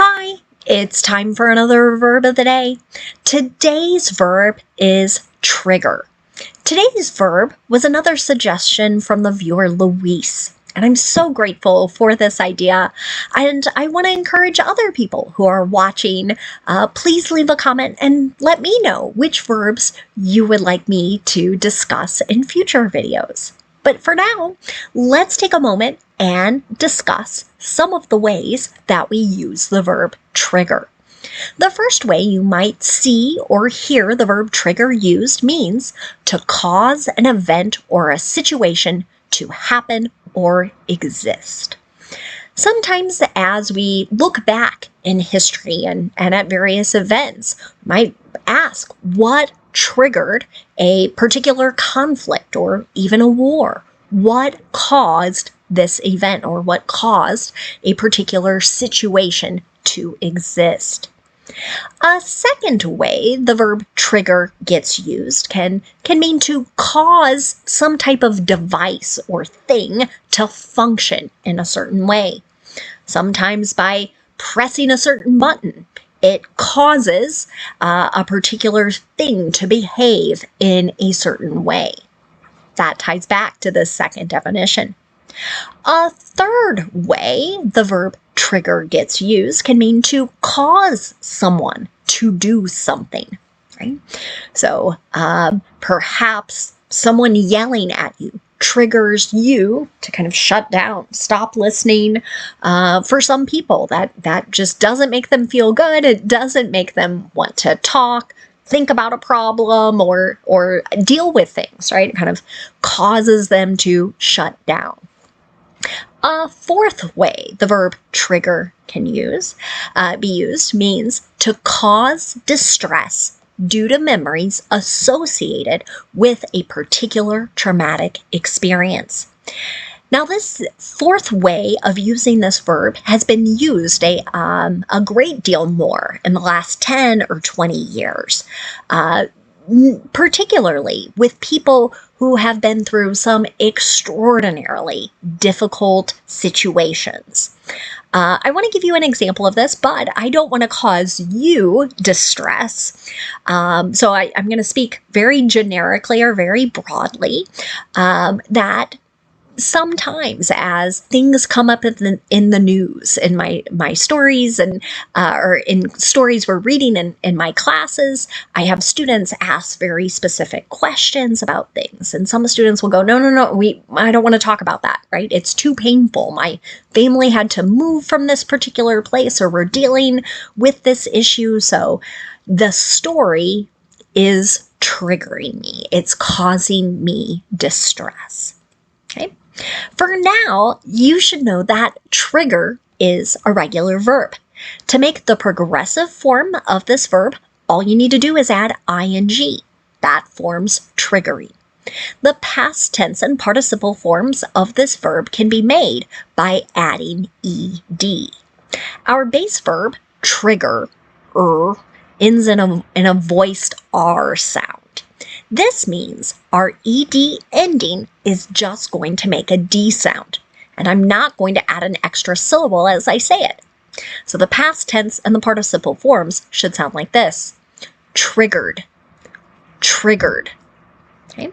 Hi, it's time for another verb of the day. Today's verb is trigger. Today's verb was another suggestion from the viewer Luis, and I'm so grateful for this idea. And I want to encourage other people who are watching, please leave a comment and let me know which verbs you would like me to discuss in future videos. But for now, let's take a moment and discuss some of the ways that we use the verb trigger. The first way you might see or hear the verb trigger used means to cause an event or a situation to happen or exist. Sometimes as we look back in history and at various events, we might ask what triggered a particular conflict or even a war. What caused this event or what caused a particular situation to exist? A second way the verb trigger gets used can mean to cause some type of device or thing to function in a certain way. Sometimes by pressing a certain button, it causes a particular thing to behave in a certain way. That ties back to the second definition. A third way the verb trigger gets used can mean to cause someone to do something, right? So perhaps someone yelling at you triggers you to kind of shut down, stop listening. For some people, that just doesn't make them feel good. It doesn't make them want to talk, think about a problem, or deal with things, right? It kind of causes them to shut down. A fourth way the verb trigger can be used means to cause distress due to memories associated with a particular traumatic experience. Now, this fourth way of using this verb has been used a great deal more in the last 10 or 20 years, particularly with people who have been through some extraordinarily difficult situations. I want to give you an example of this, but I don't want to cause you distress. So I'm going to speak very generically or very broadly that sometimes as things come up in the news, in my stories and or in stories we're reading in my classes, I have students ask very specific questions about things, and some students will go, no, I don't want to talk about that, right? It's too painful. My family had to move from this particular place, or we're dealing with this issue, so the story is triggering me. It's causing me distress. Okay. For now, you should know that trigger is a regular verb. To make the progressive form of this verb, all you need to do is add ing. That forms triggering. The past tense and participle forms of this verb can be made by adding ed. Our base verb, trigger, ends in a voiced R sound. This means our ed ending is just going to make a D sound, and I'm not going to add an extra syllable as I say it. So the past tense and the participle forms should sound like this: triggered, triggered. Okay.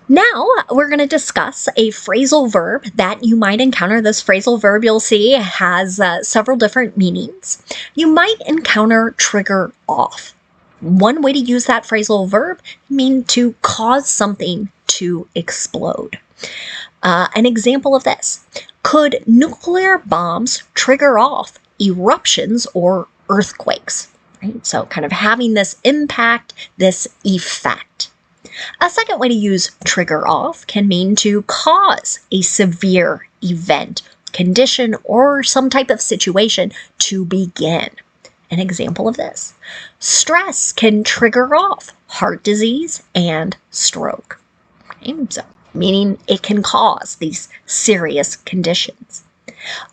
Now we're going to discuss a phrasal verb that you might encounter. This phrasal verb, you'll see, has several different meanings. You might encounter trigger off. One way to use that phrasal verb means to cause something to explode. An example of this: could nuclear bombs trigger off eruptions or earthquakes? Right? So kind of having this impact, this effect. A second way to use trigger off can mean to cause a severe event, condition, or some type of situation to begin. An example of this: stress can trigger off heart disease and stroke. Okay, so meaning it can cause these serious conditions.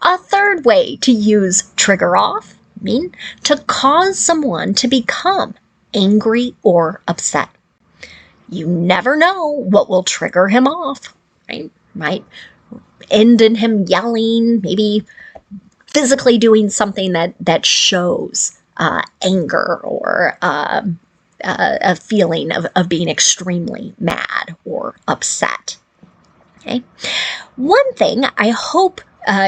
A third way to use trigger off mean to cause someone to become angry or upset. You never know what will trigger him off, right? Might end in him yelling, maybe physically doing something that shows anger or a feeling of being extremely mad or upset. Okay. One thing I hope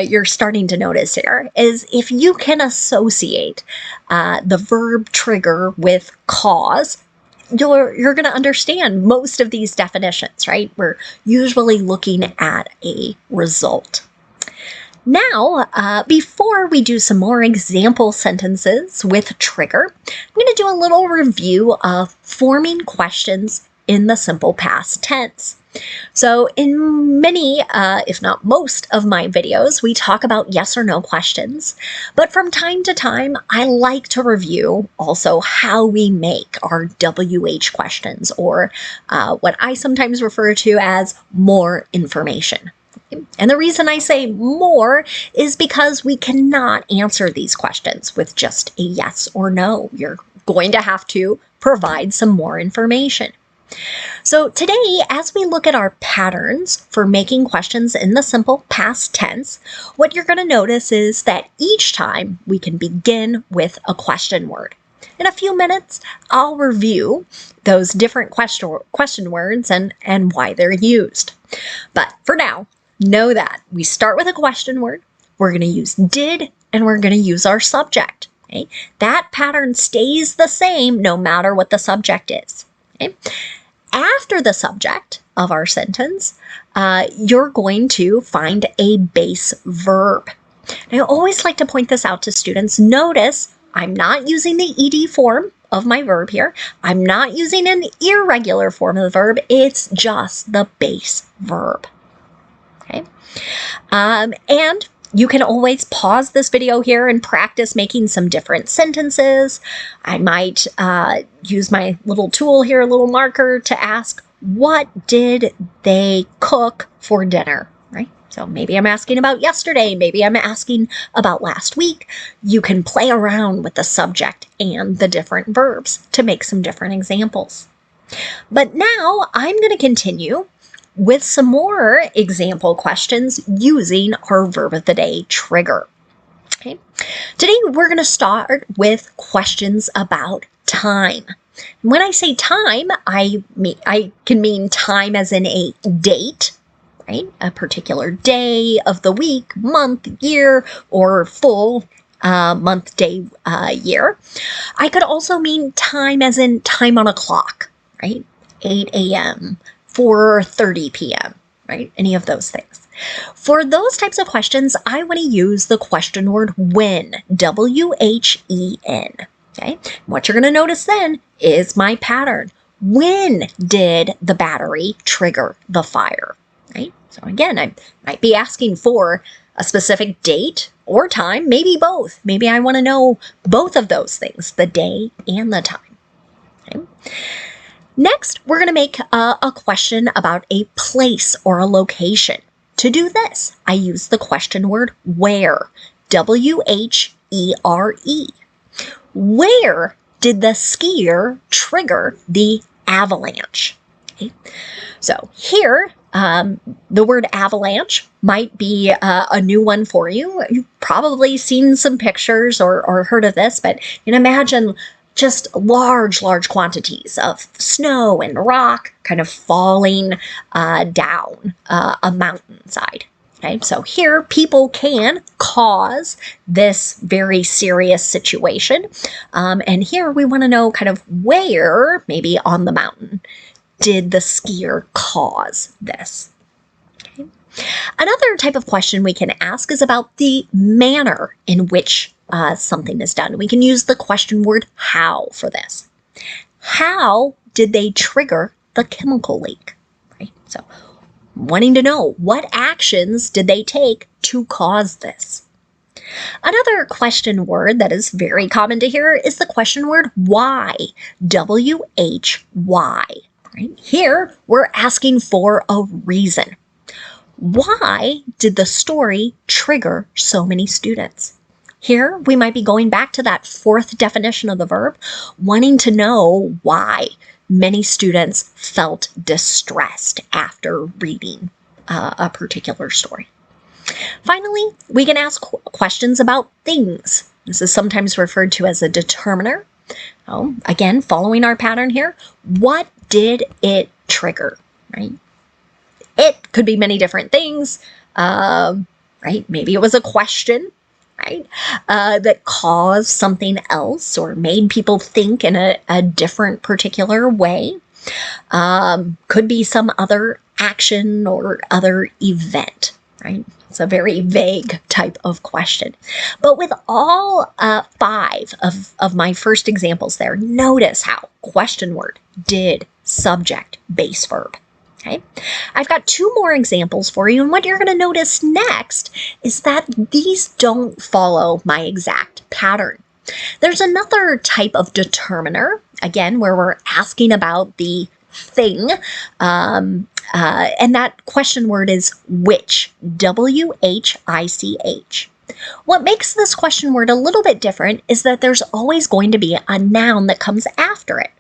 you're starting to notice here is if you can associate the verb trigger with cause, you're going to understand most of these definitions, right? We're usually looking at a result. Now, before we do some more example sentences with trigger, I'm going to do a little review of forming questions in the simple past tense. So in many, if not most of my videos, we talk about yes or no questions, but from time to time, I like to review also how we make our WH questions, or what I sometimes refer to as more information. And the reason I say more is because we cannot answer these questions with just a yes or no. You're going to have to provide some more information. So today, as we look at our patterns for making questions in the simple past tense, what you're going to notice is that each time we can begin with a question word. In a few minutes, I'll review those different question words and why they're used. But for now, know that we start with a question word, we're going to use did, and we're going to use our subject. Okay? That pattern stays the same no matter what the subject is. Okay? After the subject of our sentence, you're going to find a base verb. And I always like to point this out to students. Notice I'm not using the ed form of my verb here. I'm not using an irregular form of the verb. It's just the base verb. Okay. And you can always pause this video here and practice making some different sentences. I might use my little tool here, a little marker, to ask, what did they cook for dinner, right? So maybe I'm asking about yesterday, maybe I'm asking about last week. You can play around with the subject and the different verbs to make some different examples. But now I'm going to continue with some more example questions using our verb of the day trigger. Okay. Today we're going to start with questions about time. When I say time, I can mean time as in a date, right? A particular day of the week, month, year, or full month, day, year. I could also mean time as in time on a clock, right? 8 a.m., 4:30 p.m., right? Any of those things. For those types of questions, I want to use the question word when, W-H-E-N, okay? What you're going to notice then is my pattern. When did the battery trigger the fire, right? So again, I might be asking for a specific date or time, maybe both. Maybe I want to know both of those things, the day and the time, okay? Next, we're going to make a question about a place or a location. To do this, I use the question word where, W-H-E-R-E. Where did the skier trigger the avalanche? Okay. So here, the word avalanche might be a new one for you. You've probably seen some pictures or heard of this, but you can imagine just large quantities of snow and rock kind of falling down a mountainside. Okay, so here people can cause this very serious situation. And here we want to know kind of where, maybe on the mountain, did the skier cause this? Okay. Another type of question we can ask is about the manner in which something is done. We can use the question word how for this. How did they trigger the chemical leak? Right? So wanting to know what actions did they take to cause this? Another question word that is very common to hear is the question word why, W-H-Y. Right? Here, we're asking for a reason. Why did the story trigger so many students? Here, we might be going back to that fourth definition of the verb, wanting to know why many students felt distressed after reading a particular story. Finally, we can ask questions about things. This is sometimes referred to as a determiner. Oh, again, following our pattern here, what did it trigger, right? It could be many different things, right? Maybe it was a question, right? That caused something else or made people think in a different particular way. Could be some other action or other event, right? It's a very vague type of question. But with all 5 of my first examples there, notice how question word, did, subject, base verb. Okay, I've got 2 more examples for you, and what you're going to notice next is that these don't follow my exact pattern. There's another type of determiner, again, where we're asking about the thing, and that question word is which, W-H-I-C-H. What makes this question word a little bit different is that there's always going to be a noun that comes after it.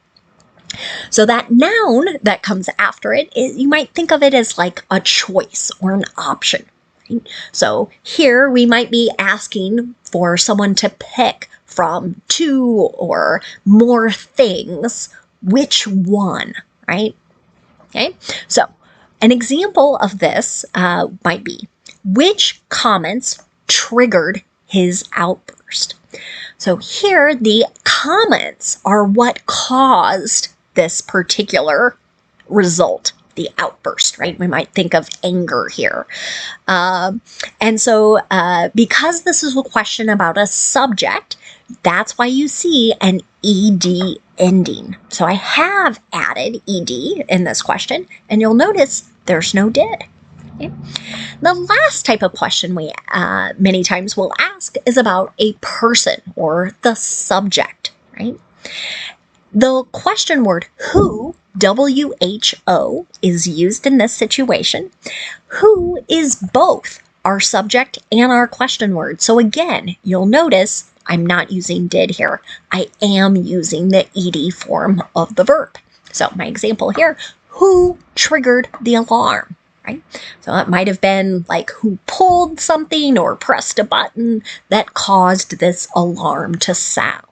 So that noun that comes after it, you might think of it as like a choice or an option. Right? So here we might be asking for someone to pick from 2 or more things. Which one, right? Okay, so an example of this might be, which comments triggered his outburst? So here the comments are what caused this particular result, the outburst, right? We might think of anger here. And so because this is a question about a subject, that's why you see an ed ending. So I have added ed in this question, and you'll notice there's no did. Okay. The last type of question we many times will ask is about a person or the subject, right? The question word who, W-H-O, is used in this situation. Who is both our subject and our question word. So again, you'll notice I'm not using did here. I am using the ed form of the verb. So my example here, who triggered the alarm, right? So it might have been like who pulled something or pressed a button that caused this alarm to sound.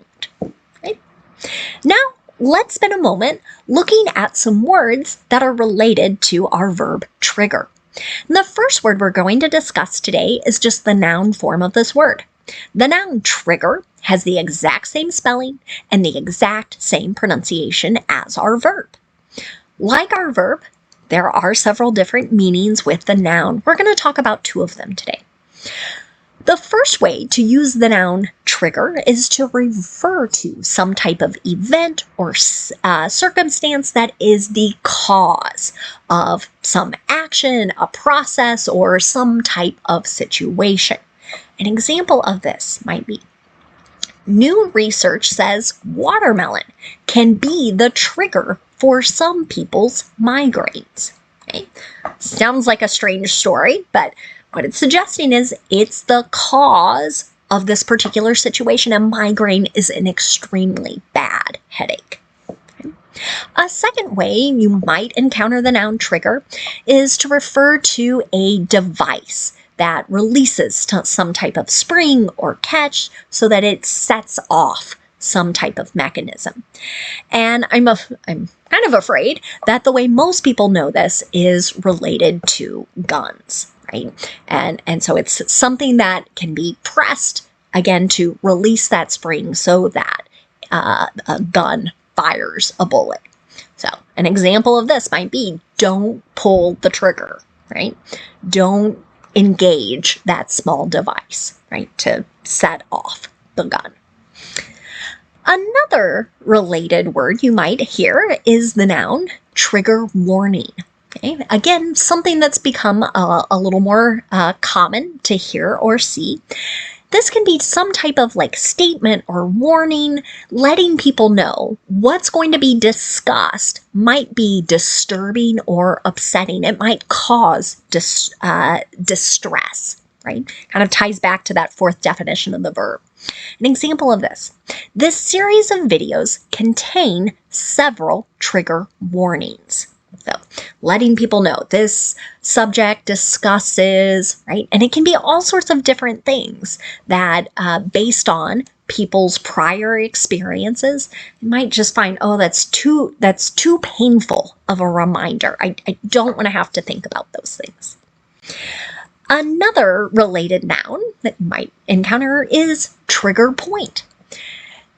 Now, let's spend a moment looking at some words that are related to our verb trigger. And the first word we're going to discuss today is just the noun form of this word. The noun trigger has the exact same spelling and the exact same pronunciation as our verb. Like our verb, there are several different meanings with the noun. We're going to talk about 2 of them today. The first way to use the noun trigger is to refer to some type of event or circumstance that is the cause of some action, a process, or some type of situation. An example of this might be, new research says watermelon can be the trigger for some people's migraines. Okay? Sounds like a strange story, but what it's suggesting is it's the cause of this particular situation, and migraine is an extremely bad headache. Okay. A second way you might encounter the noun trigger is to refer to a device that releases some type of spring or catch so that it sets off some type of mechanism. And I'm kind of afraid that the way most people know this is related to guns. Right? And so it's something that can be pressed, again, to release that spring so that a gun fires a bullet. So an example of this might be, don't pull the trigger, right? Don't engage that small device, right, to set off the gun. Another related word you might hear is the noun trigger warning. Okay. Again, something that's become a little more common to hear or see. This can be some type of like statement or warning, letting people know what's going to be discussed might be disturbing or upsetting. It might cause distress, right? Kind of ties back to that 4th definition of the verb. An example of this series of videos contain several trigger warnings. So letting people know this subject discusses, right? And it can be all sorts of different things that, based on people's prior experiences, you might just find, oh, that's too painful of a reminder. I don't want to have to think about those things. Another related noun that you might encounter is trigger point.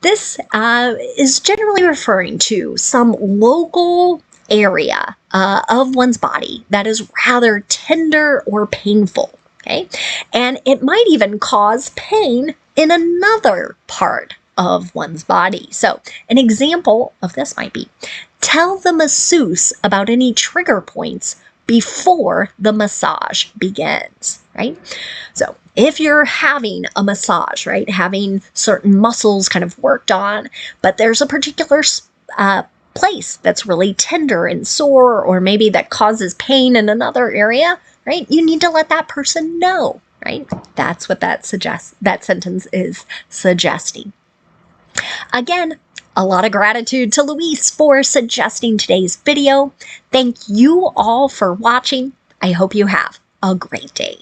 This is generally referring to some local area of one's body that is rather tender or painful, okay? And it might even cause pain in another part of one's body. So an example of this might be, tell the masseuse about any trigger points before the massage begins, right? So if you're having a massage, right, having certain muscles kind of worked on, but there's a particular place that's really tender and sore, or maybe that causes pain in another area, right, you need to let that person know, right? That's what that sentence is suggesting. Again, a lot of gratitude to Luis for suggesting today's video. Thank you all for watching. I hope you have a great day.